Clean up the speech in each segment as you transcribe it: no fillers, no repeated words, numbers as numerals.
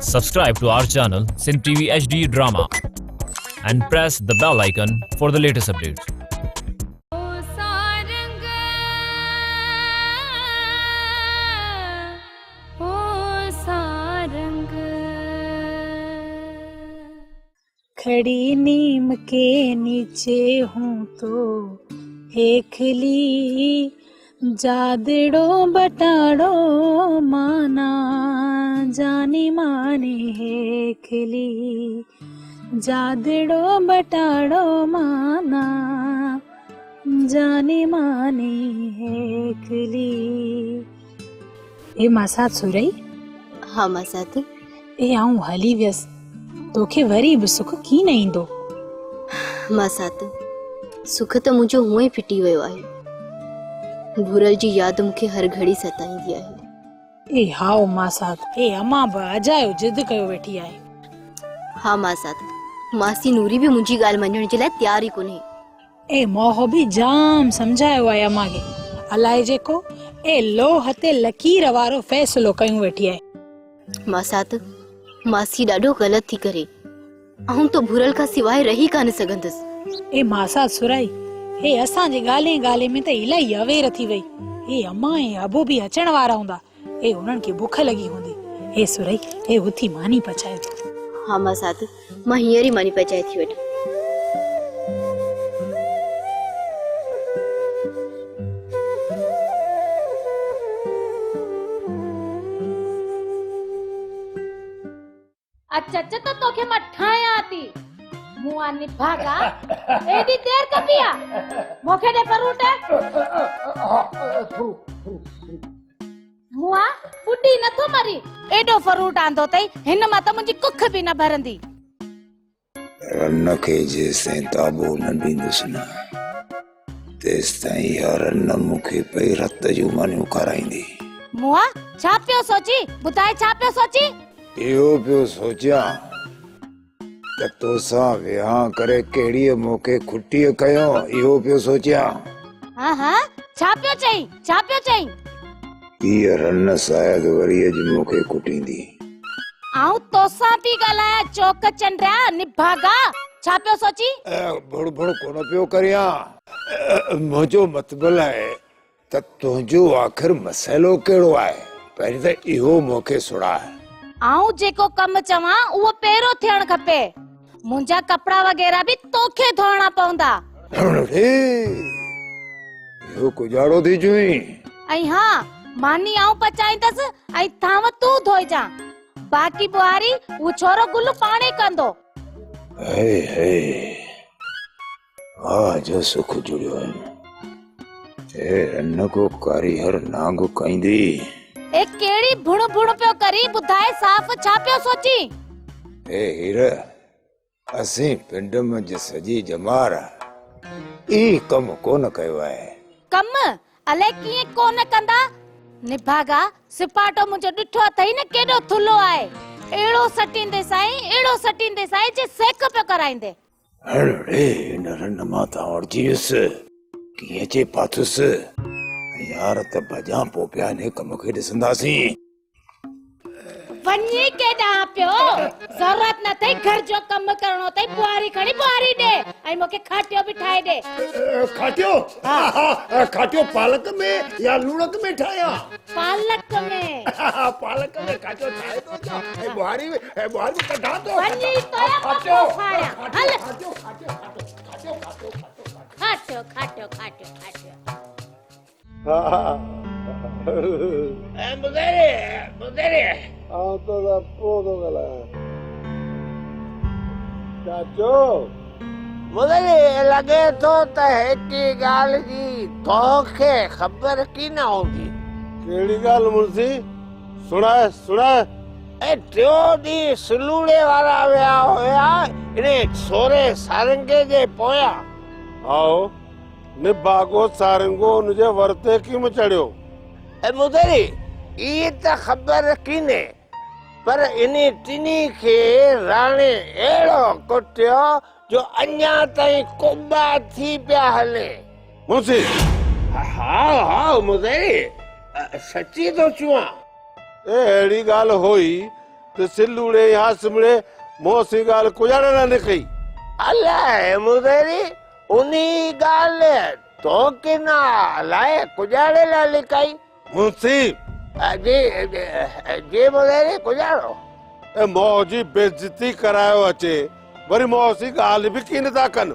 Subscribe to our channel Sin TV HD Drama and press the bell icon for the latest updates. खड़ी नीम के नीचे हूँ तो हेखली जादड़ो बटाड़ो माना जानी मानी हेखली जादड़ो बटाड़ो माना जानी मानी हेखली। ए मासात सुरई। हाँ मासात। ए आऊं हली व्यस तोखे वरी बि सुख की न ईंदो। मासात सुख त मुंहिंजो हूअं ई फिटी वियो आहे। भुरल जी यादि मूंखे हर घड़ी सताईंदी आहे। ए हाओ मासात, ए अम्मा बि अजायो जिद कयो वेठी आहे। हाँ मासात, मासी नूरी बि मुंहिंजी ॻाल्हि मञण जे लाइ तयार ई कोन्हे। ए मोह बि जाम समझायो आहे अम्मा खे, अलाए जेको ए लोह ते लकीर वारो फ़ैसिलो कयूं वेठी आहे। मासात मासी ॾाढो ग़लति थी करे, ऐं तो भुरल खां सिवाय रही कान सघंदसि। ए मासात सुराई, हे असांजे ॻाल्हि ॻाल्हि में त इलाही अवेर थी वई। हे अम्मा ऐं अबो बि अचण वारा हूंदा, ए उन्हनि खे बुख लगी हूंदी। हे सुराई, हे उथी मानी पचाए। हाँ मासात, मां हींअर ई मानी पचाए थी वठां। अच्छा तो तोखे मां ठाया थी मुआ निभागा एडी देर कपिया मोखे दे परूट मुआ बुड्डी नथो मरी एडो फरूट आंदो तई हिन मा त मुंजी कुख भी न भरंदी। रन के जेसे ताबो न दींदुस न तेस ताई यार न मुखे पे रत जो मानियो कराईंदी। मुआ छा पियो सोची बुधाए छा पियो सोची? इहो पियो सोचियां त तोसां विहां करे केड़ी मोके खुट्टी कयो। इहो पियो सोचियां। हां हां छा पियो चई? ये रन शायद वरी अज मोके कुटींदी। आऊं तोसां पी गलाया चौक चंड्रा निभागा छा पियो सोची? बुड़ बुड़ कोन पियो करिया। मुझो मतलब है त तुझो आखिर मसलो केड़ो आहे पहिरीं त इहो मोके सुड़ा। आऊं जेको कम चवां उहो पेरो थियण खपे। मुंजा कपड़ा वगैरह भी तोखे धोणा पवंदा। यो कुजाड़ो थी जुई। ऐं हां मानी आऊं पचाईंदस ऐं थाव तू धोई जा। बाकी बुआरी वो छोरो गुल्लू पाणे कंदो। हे हे आज सुख जुड़ियो है। ए रन को कारीहर नांग कईंदी। ए केड़ी भुण भुण पियो करी बुधाए साफ छा पियो सोची? ए हीर असी पिंड में सजी जमार ई कम कोन कयो है। कम अले किए कोन कंदा? निभागा सिपाटो मुझे डिठो थई न केडो थुलो आए। एड़ो सटिंदे साईं जे सेक पे कराइंदे। अरे नरन माता और जीस किए चे पाथुस यार त भजा पोपिया ने कम के दिसंदासी। वन्नी केडा पियो जरूरत न थई घर जो कम करणो थई बुआरी खणी बुआरी दे आई मोके खाटियो बिठाए दे। खाटियो खाटियो पालक में या लूणक में ठाया? पालक में खाटियो ठाए तो जा ए बुआरी में कढा तो वन्नी तो खाटियो हल खाटियो मुदेरे तो da poco gala चाचो मुदेरे लगे तो हेटी गाल जी तोखे खबर की ना होगी। केड़ी गाल मुर्सी सुना ए त्यो दी सलूड़े वाला वया होया इने सोरे सारंगे जे पोया। आओ निभागो सारंगो उनजे वर्ते की में चढ़ियो। ए मुदेरी ई त खबर कीने पर इनी टिनी के राणे एड़ो कुटियो जो अन्या ताई कुबा थी पिया हले। मुंशी हाँ मुदेरी सच्ची तो चुआ ए एड़ी गाल होई ते सिल्लूड़े हासमड़े मोसी गाल कुजाड़े ना निकई अलाए मुदेरी उनी गाल तो के ना अलाए कुजाड़े ला लिकाई मुंशी जी जी मुदेरी कुजाड़ो ए मौजी बेइज्जती करायो अचे वरी मौसी गाल भी कीन था कन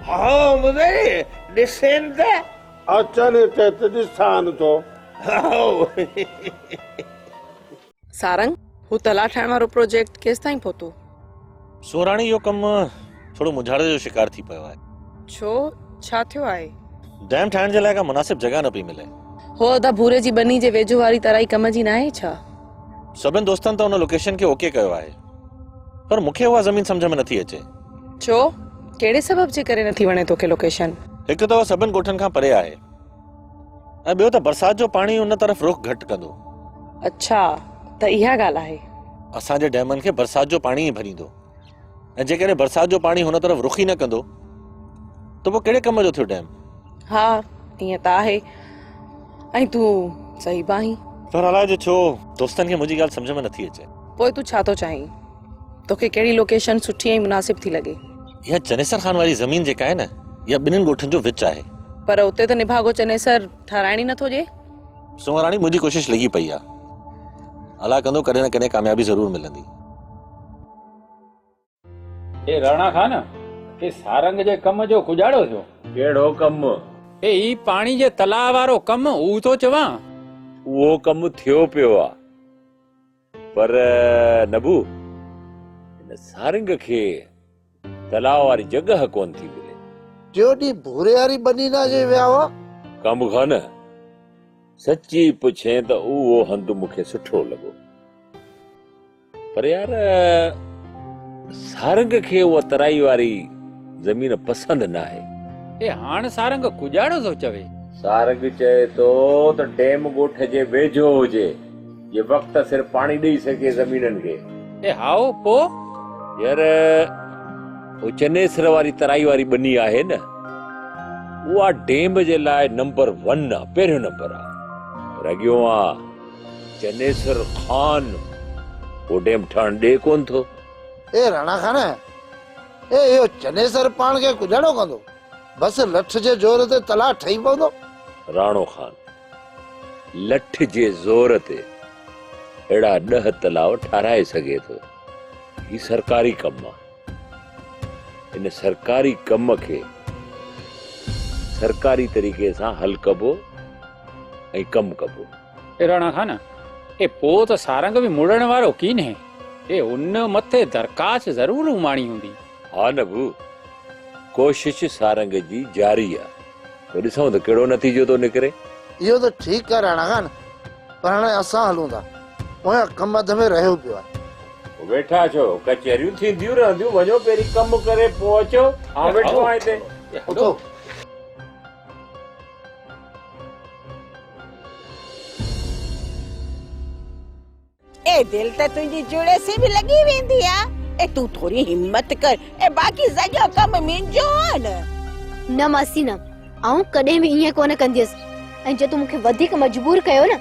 हाँ मुदेरी डिसेन ते अचन ते दिसान तो सारंग हू तला ठाहिण वारो प्रोजेक्ट केस ताईं पहुतो? सोराणी इहो कमु थोरो मुंझाड़े जो शिकार थी पियो आहे। छो छा थियो आहे? डैम ठाहिण जे लाइ का मुनासिब जॻह न पई मिले। हो अदा भूरे जी बनी जे वेझो वारी तराई कम जी न आहे छा? सभिनि दोस्तनि त हुन लोकेशन खे ओके कयो आहे, पर मूंखे उहा ज़मीन सम्झ में नथी अचे। छो कहिड़े सबब जे करे नथी वणे तोखे लोकेशन? हिकु त उहा सभिनि ॻोठनि खां परे आहे ऐं ॿियो त बरसाति जो पाणी उन तरफ़ रुख घटि कंदो। अच्छा त इहा ॻाल्हि आहे। असांजे डैमनि खे बरसाति जो पाणी ई भरींदो ऐं जेकॾहिं बरसाति जो पाणी हुन तरफ़ रुख ई न कंदो त पोइ कहिड़े कम जो थियो डैम? हा ईअं त आहे ऐं तूं सही बि आहीं, पर अलाए जो छो दोस्तनि खे मुंहिंजी ॻाल्हि सम्झ में नथी अचे। पोइ तूं छा थो चाहीं? तोखे कहिड़ी लोकेशन सुठी ऐं मुनासिब थी लॻे? इहा चनेसर खान वारी ज़मीन जेका आहे न, इहा ॿिन्हिनि ॻोठनि जो विच आहे। पर उते त निभागो चनेसर ठाराइण ई नथो ॾिए। सोराणी मुंहिंजी कोशिशि लॻी पई आहे, अलाह कंदो कॾहिं न कॾहिं कामयाबी ज़रूर मिलंदी। ए राणा खान के सारंग जे कम जो कुजाड़ो थियो? केड़ो कम? ए ई पाणी जे तलाव वारो कम ऊ तो चवां। उहो कम थियो पियो आ, पर नबू इन सारंग खे तलाव वारी जगह कोन थी मिले। जोडी भूरे वारी बनी ना जे विया हुआ कम खान सच्ची पुछे त उहो हंधु मूंखे सुठो लॻो, पर यार सारंग खे उहा तराई वारी ज़मीन पसंद न आहे। ए हाण सारंग कुजाड़ो थो चवे? सारंग चए तो त डैम ॻोठ जे वेझो हुजे, जे वक्त सिर पाणी ॾेई सघे ज़मीननि खे। ए हाओ पो यार वो चनेसर वारी तराई वारी बनी आहे न, उहा डैम जे लाइ नंबर 1 आ, पहिरियों नंबर आ। रॻियो आ चनेसर खान वो डैम ठहण ॾे कोन थो। ए राणा खान ए यो चनेसर पाण के कुजाड़ो कंदो, बस लठ जे जोर ते तला ठही पवंदो। राणो खान लठ जे ज़ोर ते अहिड़ा 10 तलाव ठाराए सघे थो। ही सरकारी कम आहे, इन सरकारी कम खे सरकारी तरीक़े सां हल कबो ऐं कम कबो। ए राणा खान ए पो त सारंग बि मुड़ण वारो कीने। ए उन मथे दरखास्त ज़रूर उमाणी हूंदी। हा नबू, कोशिश सारंग जी जारी आहे, तो ॾिसूं त कहिड़ो नतीजो थो निकिरे। इहो त ठीकु आहे राणा खान, पर हाणे असां हलूं था, पोयां कम अध में रहियो पियो आहे। वेठा छो, कचहरियूं थींदियूं रहंदियूं, वञो पहिरीं कम करे पोइ अचो। हा वेठो आहे हिते। उथो। ए दिल त तुंहिंजी जुड़े से भी लगी वेंदी आ। ए तू थोड़ी हिम्मत कर, ए बाकी जगह कम मुंहिंजो आहे न। न मासी न, आऊं कॾहिं बि ईअं कोन कंदसि, ऐं जे तूं मूंखे वधीक मजबूर कयो न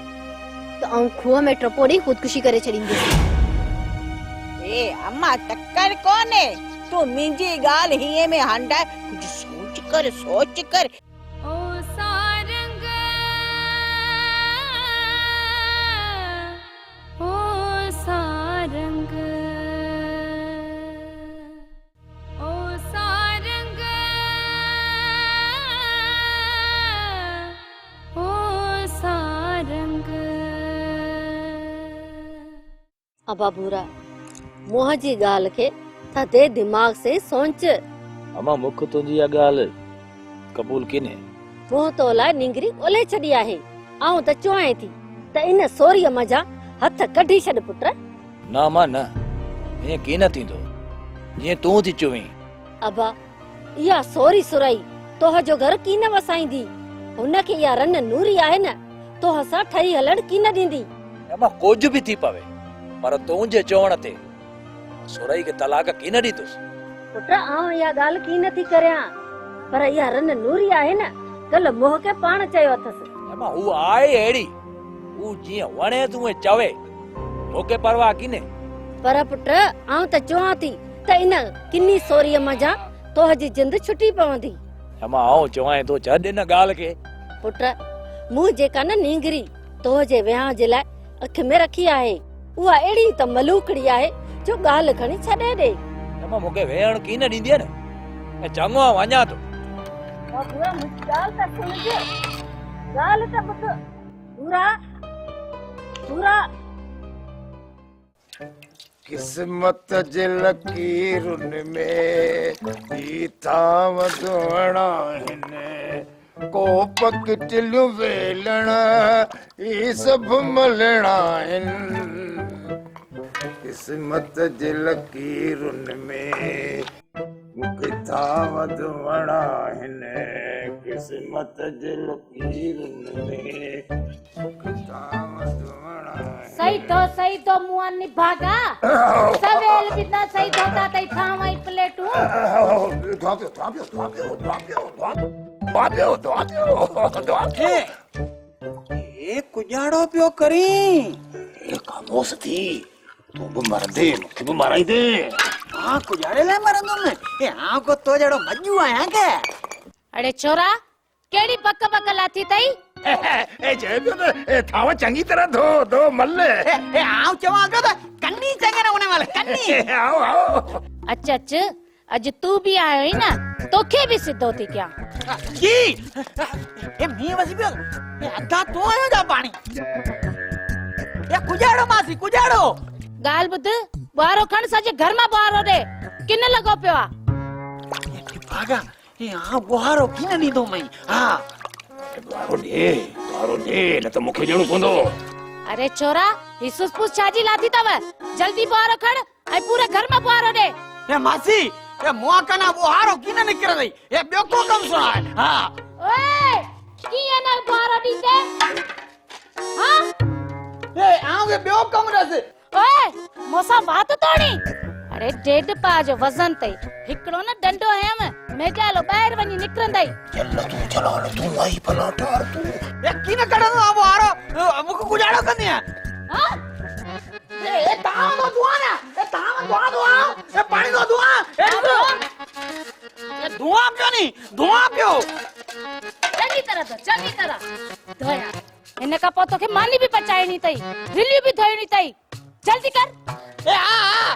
त आऊं खूह में टपोड़ी ख़ुदकुशी करे छॾींदसि। ए अम्मा टक्कर कोने, तू मुंहिंजी ॻाल्हि हीअं में हंडाए, कुछ सोच कर सोच कर। ओ सारंग ओ सारंग ओ सारंग ओ सारंग। अबा भूरा मोह जी ॻाल्हि खे थधे दिमाग़ से सोच। अमा मुख तुंहिंजी इहा ॻाल्हि क़बूल किने। मोह तो लाइ निंगरी ओले छॾी आहे। आऊं त चवां थी त इन सोरीअ मजा हथ कढी छॾ पुट। ना मां न, ईअं कीअं न थींदो जीअं तूं थी चवीं। अबा इहा सोरी सुरई तोह जो घर की न वसाईंदी, हुनखे इहा रन नूरी आहे न, तोह सां ठही हलण की न ॾींदी। अमा कुझु बि थी पवे, पर तुंहिंजे चवण ते सुरई खे तलाक की न ॾींदुसि। पुट आऊं इहा ॻाल्हि की नथी करियां, पर इहा रन नूरी आहे न, कल मोह खे पाण चयो अथसि। अमा हू आहे अहिड़ी, हू जीअं वणे तूं चवे, मूंखे परवाह किने। पर पुट आऊं त चवां थी त इन किन्नी सोरीअ मजा तोहजी जिंद छुटी पवंदी। अम्मा आऊं चवां तो छॾ इन ॻाल्हि खे। पुट मूं जेका न नींगरी तोहजे विहांउ जे लाइ अख में रखी आहे उहा अहिड़ी त मलूकड़ी आहे जो ॻाल्हि खणी छॾे ॾे। अम्मा मूंखे वेहण की न ॾींदी न ऐं चङो आहे वञा थो। ॻाल्हि त ॿुध पूरा पूरा किस्मत जे लकीरुनि में ई थाव धोणा आहिनि कोप किटलियूं वेलण ई सभु मलणा आहिनि किस्मत जे लकीरुनि में मूंखे थाव धोणा आहिनि किस्मत जे लकीरुनि में मूंखे थाव धोणा आहिनि। सही तो मुआ निभागा सवेल बिना सही धोता तई थावई प्लेटू ए कुजाड़ो पियो करी ए खामोश थी तू भी मरदे मुखे भी मराई दे। हां कुजाड़े ले मरंदो मैं ए हां को तो जड़ो मज्जू आया के। अरे छोरा केड़ी पक पक लाथी तई ए जे ए थावा चंगी तरह धो धो मल्ले ए आओ चवा के कन्नी चंगे होने वाले कन्नी आओ आओ अच अज तू भी आयो ही ना तोखे भी सिद्धो थी क्या जी ए मी वसी पियो ए अद्धा तो आयो जा पानी ए कुजाड़ो मासी कुजाड़ो गाल बुध बारो खण सजे घर में बारो दे किन लगो पियो आ भागा ए हां बुहारो की नहीं दो मई हां बारो दे न तो मुखे जणो कोंदो। अरे छोरा ही सुसपुस छाजी लाथी तव जल्दी बारो खण आई पूरे घर में बारो दे। ए मासी ए मुआ कना बुहारो की न निकल रही ए बियो को कम सुना है हां ओए किए न बारो दी दे हां ए आवे के बियो कम रसे ओए मोसा बात तोड़ी अरे डेढ़ पाज वजन तई हिकड़ो न डंडो है मेजालो बाहर वनी निकरंदई चल तू आई भला ठार तू ए की न कड़नो अब आरो मुख गुजाड़ो कनी है हां ए ताव दो दुआ ना ए ताव दुआ ए पानी दो दुआ ए धुआं पियो नी धुआं पियो चंगी तरह धोया इने का पोतो के मानी भी पचाई नहीं तई रिली भी धोई नहीं तई जल्दी कर ए हां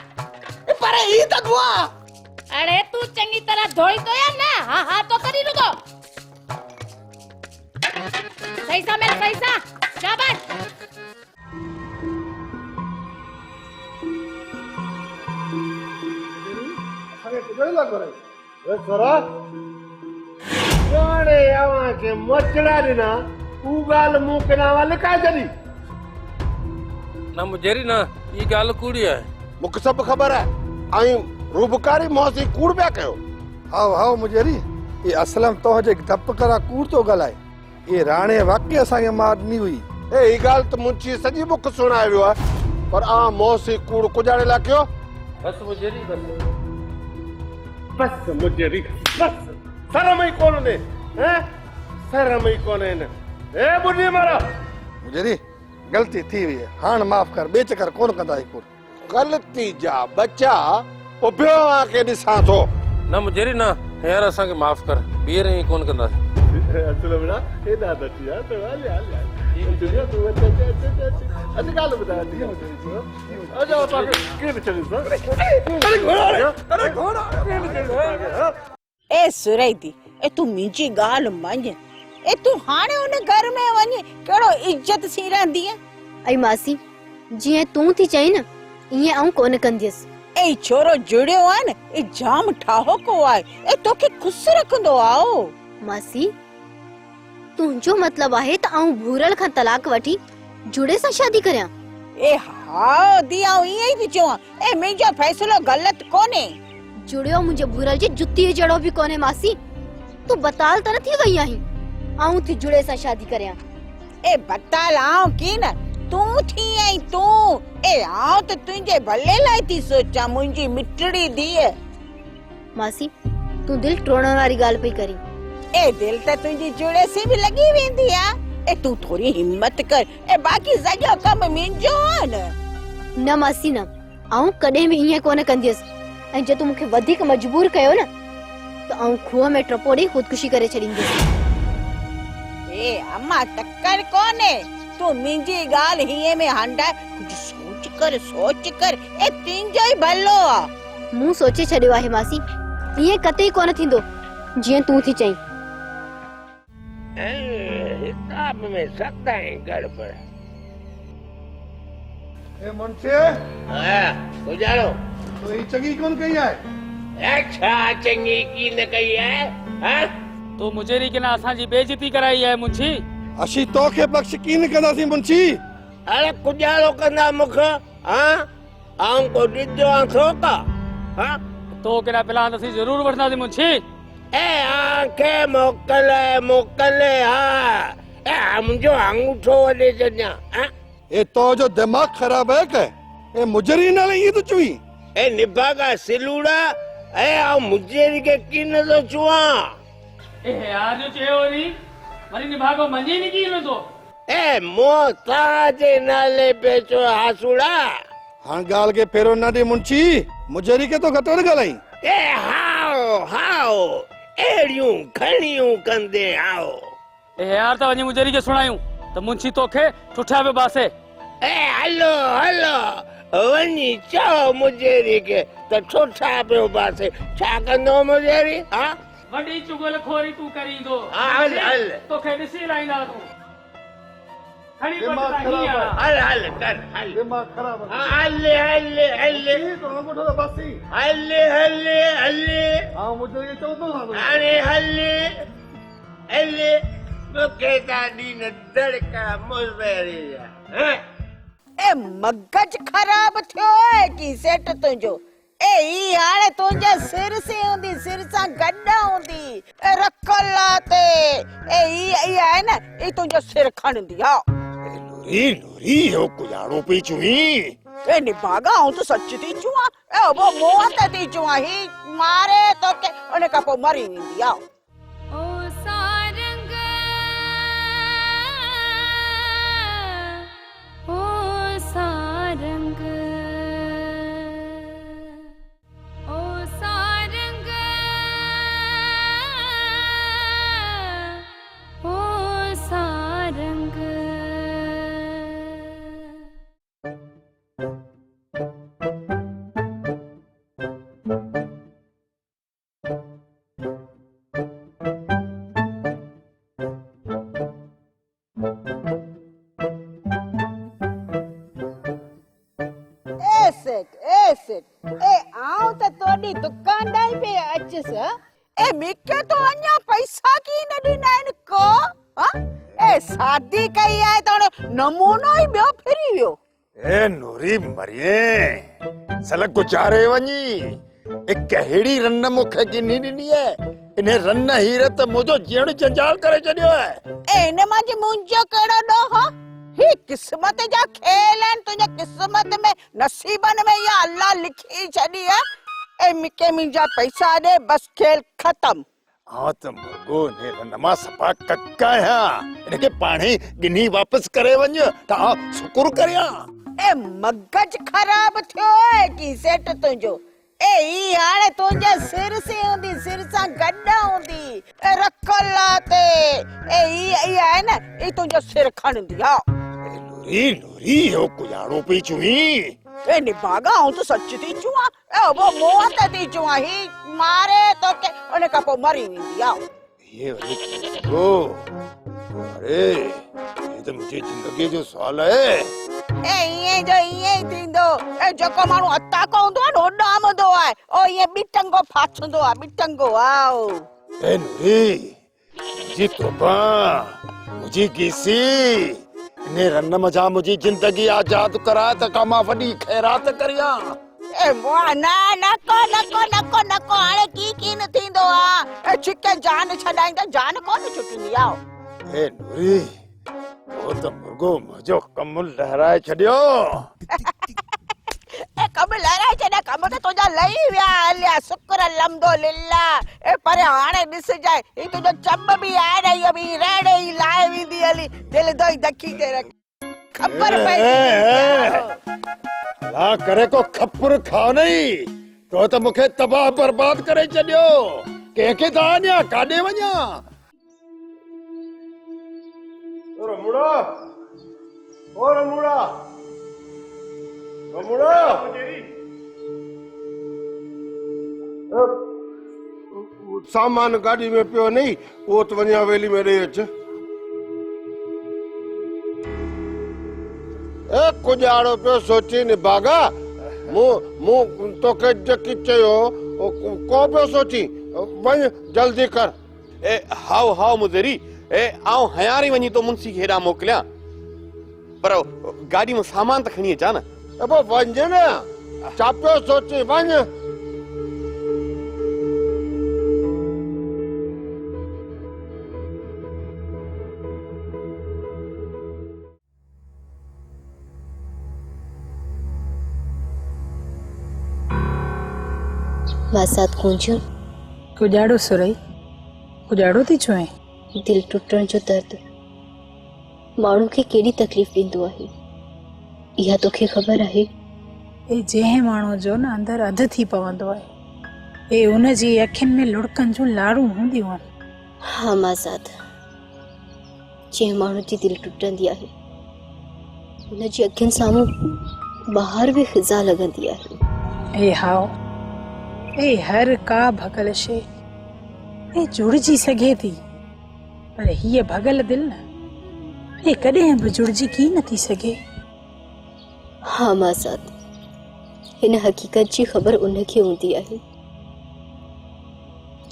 ए पर ई तो धुआं अरे तू चंगी तरह धोई तो या ना हां हां तो करी रुको सही सा मेरा सही सा शाबाश अरे कुछ लग रहा है ए छोरा यारे आवा के मचड़ा देना ऊ गाल मुंह के ना वाले का जरी ना मुझेरी ना ई गाल कूड़ी है मुख सब खबर है आई रूबकारी मौसी कूड़ बया कयो हाओ हाओ मुझेरी ये असलम तो जे धप करा कूड़ तो गलाए ये राणे वाकई असा के मारनी हुई ए ई गाल तो मुंची सजी मुख सुनायो है पर आ मौसी कूड़ कुजाड़े ला कयो बस मुझेरी बस मुझेरी बस शर्म ही कोन ने हैं शर्म ही कोन ने ए बुढ़ी मारा मुझेरी गलती थी हुई है हां माफ कर बेच कर कौन कंदा है कूड़ गलती जा बच्चा उभ्यो आके दिसा तो ना मुझेरी ना यार असा के माफ कर बीर ही कौन कंदा चलो बेटा ए दादा जी यार तो वाले ये दुनिया तो अच्छी गाल बता दी आ जाओ पाके के चली अरे घोड़ा ए सुरैदी ए तू मुंहिंजी ॻाल्हि मञ ए तू हाणे उन घर में वञ कहिड़ो इज्जत सी रहंदी है ऐं मासी जीअं तूं थी चई न ईअं आऊं कोन कंदियसि ए छोरो जुड़ियो आहे न ए जाम ठाहो को आहे ए तोखे खुश रखंदो आओ मासी तुंहिंजो मतलब आहे त आऊं भूरल खां तलाक वठी जुड़े सां शादी करियां ए हां दी आऊं ईअं ई थी चवां ए मुंहिंजो फ़ैसिलो ग़लत कोन्हे जुड़ियो मुंहिंजे भूरल जी जुती जड़ो भी कोने मासी तू बताल त न थी वई आहीं आऊं थी जुड़े सां शादी करियां ए बताल आऊं की न तू थी आई तू ए आऊं त तुंहिंजे भले लाइ थी सोचां मुंहिंजी मिठड़ी धीअ मासी तू दिल टोड़ण वारी ॻाल्हि पई करी ए दिल त तुंहिंजी जुड़े से भी लगी वेंदी आ ए तू थोड़ी हिम्मत कर ए बाकी सॼो कम मुंहिंजो आहे न न मासी न आऊं कॾहिं बि हीअं कोन कंदीअसि ऐं जे तूं मूंखे वधीक मजबूर कयो न त आऊं खूह में टपोड़ी ख़ुदकुशी करे छॾींदसि। ए अम्मा टक्कर कोने तू मुंहिंजी ॻाल्हि हीअं में हंडाए कुझु सोच कर ए तुंहिंजो ई भलो आहे। मूं सोचे छॾियो आहे मासी, ईअं कतई कोन थींदो जीअं तूं थी चईं। हिसाब में सदाई गड़बड़। ए मुंशी गुजारो तो ही चंगी कौन कही है? अच्छा चंगी की न कही है? हाँ? तो मुझेरी के ना असां जी बेइज्जती कराई है मुंशी। अशी तो के बख्श की न कंदासी मुंशी। अरे गुजारो कंदा मुख हाँ आऊं को डिजो आंसो का हाँ तो केड़ा प्लान असी जरूर वठंदासी मुंशी। ए आंखे मोकले हाँ ए मुंहिंजो अंगूठो वॾे छॾियां हाँ ए तो जो दिमाग खराब है के ए मुजरी नाले ये तो चुई ए निभागा सिलूड़ा ए आ मुजरी के किन तो चुआ ए यार जो चेवरी मरी निभागो मंजी नहीं की तो ए मोहताज नाले बेचो हासुड़ा हां गाल के फेरो ना दे मुंशी मुजरी के तो घटो न गलाई ए हाओ एड़ियूं खणियूं कंदे आओ ए यार तो वनी मुजरी के सुनायूं तो मुंशी तोखे ठुठा पे बासे ए हलो वनी चाओ मुजरी के तो ठुठा पे बासे छा कंदो मुजरी हां वडी चुगल खोरी तू करी दो हल तोखे ॾिसी लाइंदा तू खणी दिमाग पटता खराब ही है। हल कर हल दिमाग खराब है। हल तो अंगूठो तो बसी हल हां मुजरी के चौथो ना अरे हल मुखे दादी न दड़का मुजरी हैं ए मगज खराब थियो है की सेट तुंहिंजो ए ई हाणे तुंहिंजे सिर से हूंदी सिर सां गॾु हूंदी ए रखला ते ए ई आहे न ई तुंहिंजो सिर खणंदी हा नूरी हो कुजाड़ो पे चुई ए निभागा हूं तो सच थी चुआ ए वो मोह ते थी चुआ ही मारे तो के उन का पो मरी वेंदी हा ओ सारंग ओ सारंग ओ सारंग ओ सारंग एसेट ए आऊं त तोडी दुकानदार पे अचस ए मिके तो अन्या पैसा की न दिनाइन को हां ए शादी कई आए तो नमूनो ही बियो फिरी वियो ए नूरी मरिए सलक गुचारे वनी ए कहेड़ी रन मुखे की नी है इन्हें रन हीरत मुझो जीण जंजाल करे छडियो है ए इन मां जे मुंजो केड़ो दो हां ही किस्मत जा खेल हैं तुझे किस्मत में नसीबन में या अल्लाह लिखी छड़ी है ए मिके मिंजा पैसा दे बस खेल खत्म हाँ तो मुर्गो ने नमा सपा कक्का है इनके पानी गिनी वापस करे वंज ता शुक्र करया ए मगज खराब थियो है की सेट तुंजो ए ई हाणे तुंजे सिर से हूंदी सिर सां गॾु हूंदी ए रखला ते ए ई आहे न ई तुंजो सिर खणंदी हा नूरी हो कुजाड़ो पे चुई ए निभागा हूं तो सच थी चुआ ए वो मोह ते थी चुआ ही मारे तो के उन का पो मरी वेंदी हा ये वाली ओ अरे ये तो मुझे जिंदगी जो सवाल है ए ये थींदो ए जको माण्हू अता को हूंदो आहे न ओॾामदो आहे ओ ये बिटंगो फाथंदो आहे बिटंगो आओ ए नूरी जी तोबा मुझे किसी ने रन मजा मुझी जिंदगी आजाद करा त कमा वडी खैरात करिया ए मोआ ना नको हाणे की न थींदो आ ए छिके जान छडाईंदा जान कोन छुटनी आओ ए नूरी वो तो मुर्गो मजो कम लहराए छडियो ए कम लहराए छडा कम तो तुजा लई विया हलिया शुक्र अल्हम्दुलिल्लाह ए पर हाणे दिस जाए ई तुजो चंब भी आए रही अभी रेड़े ही लाए विंदी हली दिल दोई दखी के रख खबर पई ला करे को खपुर खाओ नहीं तो मुखे तबाह बर्बाद करे छॾियो कंहिंखे त आन्या काॾे वञा रमुड़ा ओ रमुड़ा रमुड़ा सामान गाड़ी में पियो नहीं वो तो वञा वेली में ॾेई अच कुजाड़ो पियो सोची निभागा मूं तोखे जकी चयो को पियो सोची वञ जल्दी कर ए हाउ हाउ मुदेरी ए आऊं हयारी वञी तो मुंशी खे हेॾां मोकिलियां पर गाड़ी में सामान त खणी अचां न पोइ वञ न छा पियो सोची वञ वासात गूंजियो कुजाड़ो सुरई कुजाड़ो थी छुए दिल टुटण जो दर्द माण्हू खे केॾी तकलीफ़ ॾींदो आहे इहा तोखे ख़बर आहे ए जंहिं माण्हू जो न अंदरि अधु थी पवंदो आहे ए उन जी अखियुनि में लुड़कनि जूं लाड़ूं हूंदियूं आहिनि हा माज़ाद जंहिं माण्हू जी दिलि टुटंदी आहे उन जी अखियुनि साम्हूं ॿाहिरि बि ख़िज़ा लॻंदी आहे ए हाओ ए हर का भगल शइ ए जुड़जी सघे थी पर हीअ भगल दिलि न ए कॾहिं बि जुड़जी की नथी सघे हा माज़ाद हिन हक़ीक़त जी ख़बर उनखे हूंदी आहे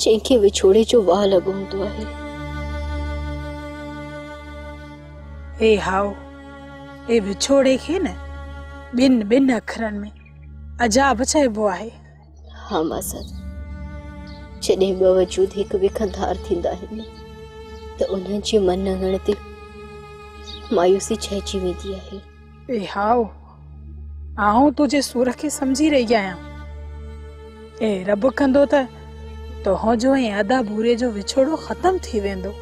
जंहिंखे विछोड़े जो वाह लॻो हूंदो आहे ए हाओ ए विछोड़े खे न ॿिनि अखरनि में अजाब चइबो आहे हा माज़ाद जॾहिं ॿ वजूद हिकु ॿिए खां धार थींदा आहिनि त उन्हनि जे मन अङण ते मायूसी छहिजी वेंदी आहे ए हाओ आऊं तुंहिंजे सूर खे सम्झी रही आहियां ए रब कंदो त तुंहिंजो ऐं अदा बूरे जो विछोड़ो ख़तम थी वेंदो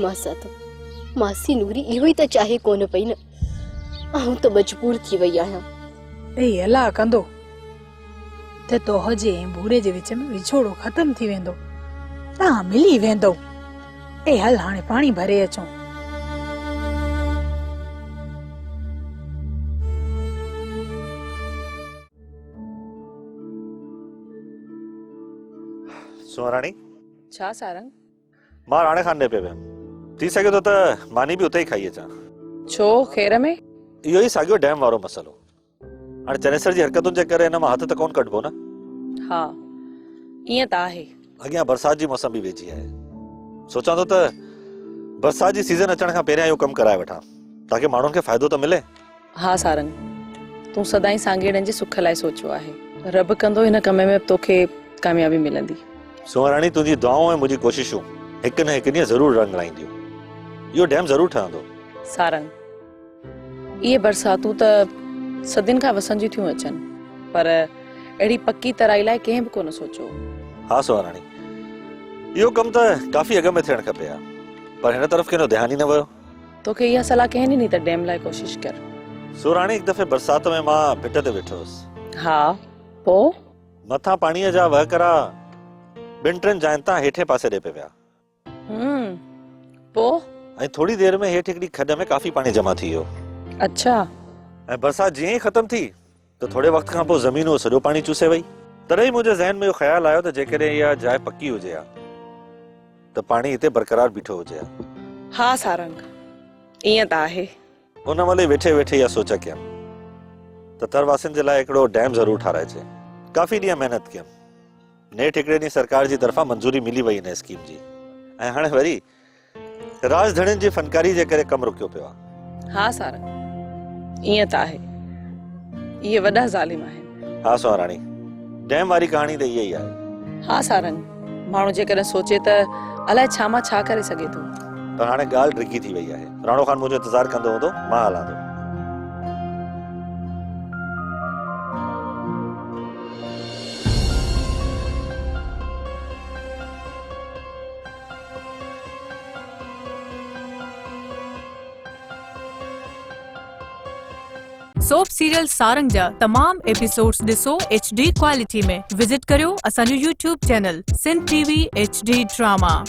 माज़ाद मासी नूरी इहो ई त चाहे कोन पई न आऊं त मजबूर थी वई आहियां ए अलाह कंदो त तुंहिंजे ऐं बूरे जे विच में विछोड़ो ख़तम थी वेंदो तव्हां मिली वेंदो ए हल हाणे पाणी भरे अचूं सुहाराणी छा सारंग मां राणे खान ॾे पियो वियमि थी सघे थो त मानी बि उते ई खाई अचां छो खेर में इहो ई साॻियो डैम वारो मसलो हाणे चनेसर जी हरकतुनि जे करे हिन मां हथ त कोन कढबो न हा ईअं त आहे अॻियां बरसात जी मौसम बि वेझी आहे सोचां थो त बरसात जी सीज़न अचण खां पहिरियां इहो कमु कराए वठां ताकी माण्हुनि खे फ़ाइदो त मिले हा सारंग तूं सदाईं सांगेड़नि जे सुख लाइ सोचियो आहे रब कंदो हिन कम में तोखे कामयाबी मिलंदी सुहाराणी तुंहिंजी दुआऊं ऐं मुंहिंजी कोशिशूं हिकु न हिकु ॾींहुं ज़रूरु रंग लाईंदियूं इहो डैम ज़रूरु ठहंदो सारंग इहे बरसातूं त सदियुनि खां वसंदियूं थियूं अचनि पर अहिड़ी पकी तराई लाइ कंहिं बि कोन सोचियो हा सुहाराणी इहो कमु त काफ़ी अॻु में थियणु खपे हा पर हिन तरफ़ कंहिंजो ध्यानु ई न वियो तोखे इहा सलाह कंहिं ॾिनी त डैम लाइ कोशिश कर सुहाराणी हिकु दफ़े बरसात में मां भिट ते वेठो हुउसि हा पोइ मथां पाणीअ जा वहकरा ॿिनि टिनि जाइनि तां हेठे पासे ॾे पिया विया पोइ ऐं थोड़ी देर में हेठि हिकिड़ी खॾ में काफ़ी पाणी जमा थी वियो अच्छा ऐं बरसात जीअं ई ख़तम थी त थोरे वक़्त खां पोइ ज़मीन उहो सॼो पाणी चूसे वई तॾहिं ई मुंहिंजे ज़हन में इहो ख़्यालु आयो त जेकॾहिं इहा जाइ पकी हुजे हा त पाणी हिते बरक़रार बीठो हुजे हा हा सारंग ईअं त आहे उन महिल वेठे वेठे इहा सोच कयमि त तरवासियुनि जे लाइ हिकिड़ो डैम ज़रूरु ठाराइजे काफ़ी ॾींहं महिनत कयमि नेठ हिकिड़े ॾींहुं सरकार जी तरफ़ां मंज़ूरी मिली वई हिन स्कीम जी ऐं हाणे वरी राजधणियुनि जी फनकारी जे करे कमु रुकियो पियो आहे हा सारंग ईअं त आहे इहे वॾा ज़ालिम आहिनि हा सुहाराणी डैम वारी कहाणी त इहा ई आहे हा सारंग माण्हू जेकॾहिं सोचे त अलाए छा मां छा करे सघे थो पर हाणे ॻाल्हि डिघी थी वई आहे राणो खान मुंहिंजो इंतज़ारु कंदो हूंदो मां हलां थो सोप सीरियल सारंग जा तमाम एपिसोड्स ॾिसो HD क्वालिटी में। विजिट करियो असांजो YouTube channel Sindh TV HD drama.